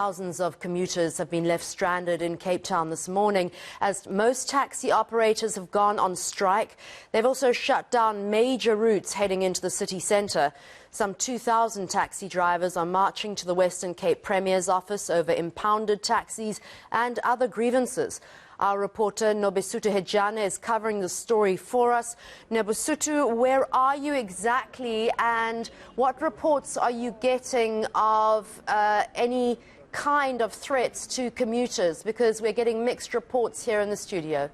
Thousands of commuters have been left stranded in Cape Town this morning as most taxi operators have gone on strike. They've also shut down major routes heading into the city centre. Some 2,000 taxi drivers are marching to the Western Cape Premier's office over impounded taxis and other grievances. Our reporter Nobesutu Hejane is covering the story for us. Nobesutu, where are you exactly and what reports are you getting of any kind of threats to commuters, because we're getting mixed reports here in the studio?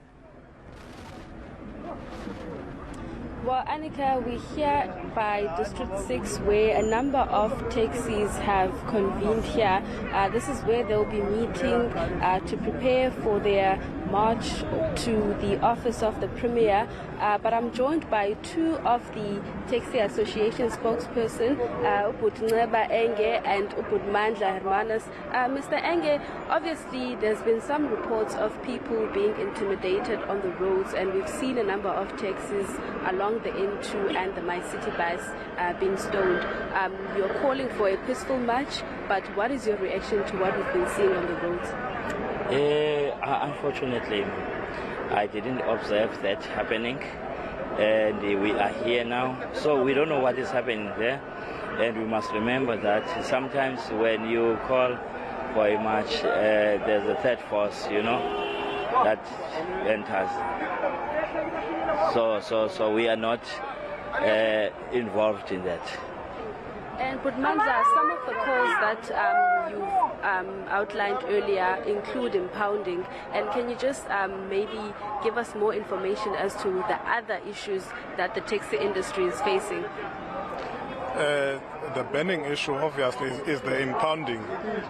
Well, Annika, we're here by District 6 where a number of taxis have convened here. This is where they'll be meeting to prepare for their march to the office of the Premier. But I'm joined by two of the Taxi Association spokesperson, eNCA and Mandla Hermanas. Mr. Enge, obviously there's been some reports of people being intimidated on the roads, and we've seen a number of taxis along the N2 and the My City bus being stoned. You're calling for a peaceful march, but what is your reaction to what we've been seeing on the roads? Unfortunately, I didn't observe that happening, and we are here now, so we don't know what is happening there. And we must remember that sometimes when you call for a march, there's a third force, that enters. So we are not involved in that. And Manza, some of the calls that you've outlined earlier include impounding. And can you just maybe give us more information as to the other issues that the taxi industry is facing? The burning issue, obviously, is the impounding.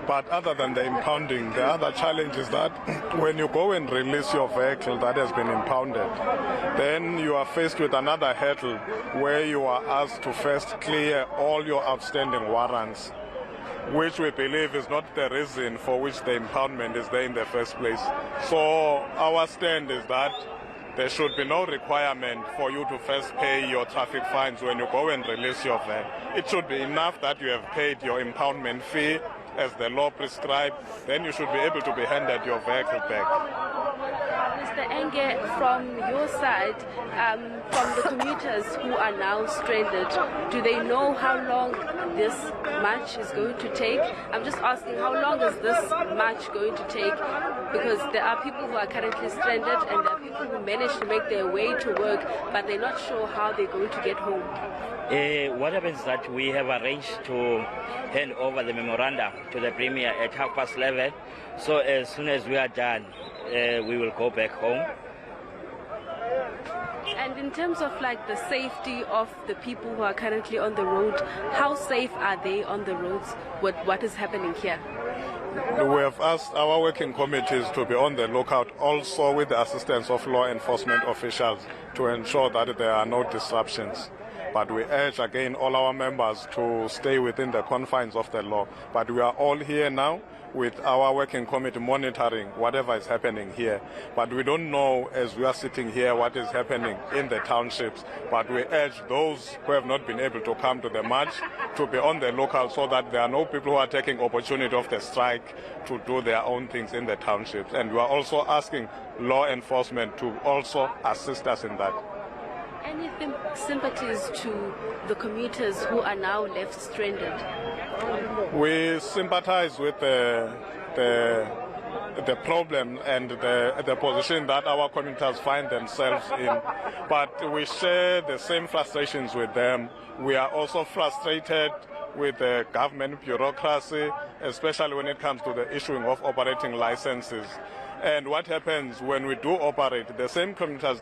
But other than the impounding, the other challenge is that when you go and release your vehicle that has been impounded, then you are faced with another hurdle where you are asked to first clear all your outstanding warrants, which we believe is not the reason for which the impoundment is there in the first place. So our stand is that there should be no requirement for you to first pay your traffic fines when you go and release your van. It should be enough that you have paid your impoundment fee as the law prescribed, then you should be able to be handed your vehicle back. Mr. Enge, from your side, from the commuters who are now stranded, do they know how long this march is going to take? I'm just asking, how long is this march going to take? Because there are people who are currently stranded and there are people who managed to make their way to work, but they're not sure how they're going to get home. What happens is that we have arranged to hand over the memoranda to the Premier at 11:30. So as soon as we are done, we will go back home. And in terms of the safety of the people who are currently on the road, how safe are they on the roads with what is happening here? We have asked our working committees to be on the lookout, also with the assistance of law enforcement officials, to ensure that there are no disruptions. But we urge again all our members to stay within the confines of the law. But we are all here now with our working committee monitoring whatever is happening here. But we don't know, as we are sitting here, what is happening in the townships. But we urge those who have not been able to come to the march to be on the lookout, so that there are no people who are taking opportunity of the strike to do their own things in the townships. And we are also asking law enforcement to also assist us in that. Any sympathies to the commuters who are now left stranded? We sympathize with the problem and the position that our commuters find themselves in, but we share the same frustrations with them. We are also frustrated with the government bureaucracy, especially when it comes to the issuing of operating licenses. And what happens when we do operate, the same commuters,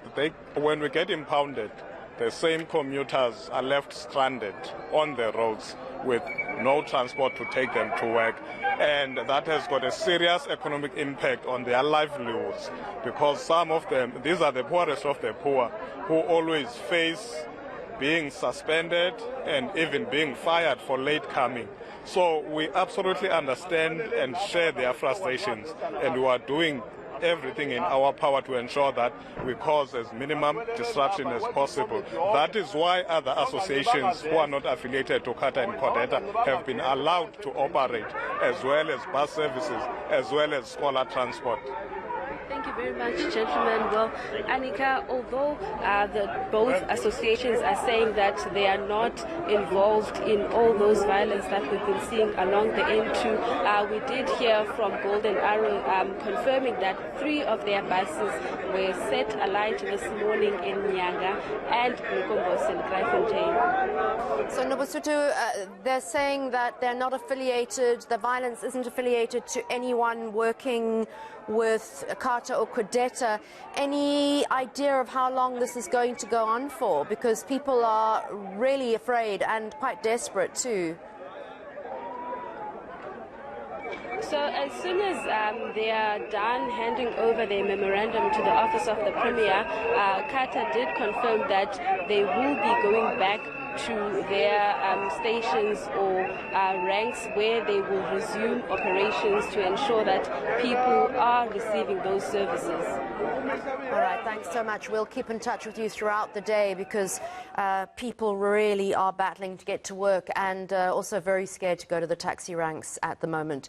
when we get impounded, the same commuters are left stranded on the roads with no transport to take them to work. And that has got a serious economic impact on their livelihoods, because some of them, these are the poorest of the poor, who always face being suspended and even being fired for late coming. So we absolutely understand and share their frustrations, and we are doing everything in our power to ensure that we cause as minimum disruption as possible. That is why other associations who are not affiliated to CATA and CODETA have been allowed to operate, as well as bus services, as well as scholar transport. Thank you very much, gentlemen. Well, eNCA, although both associations are saying that they are not involved in all those violence that we've been seeing along the N2, we did hear from Golden Arrow confirming that 3 of their buses were set alight this morning in Nyanga and Nkombos and Kraaifontein. So, Nobusutu, they're saying that they're not affiliated, the violence isn't affiliated to anyone working with CATA or CODETA. Any idea of how long this is going to go on for? Because people are really afraid and quite desperate too. So as soon as they are done handing over their memorandum to the Office of the Premier, CATA did confirm that they will be going back to their stations or ranks where they will resume operations to ensure that people are receiving those services. All right, thanks so much. We'll keep in touch with you throughout the day because people really are battling to get to work and also very scared to go to the taxi ranks at the moment.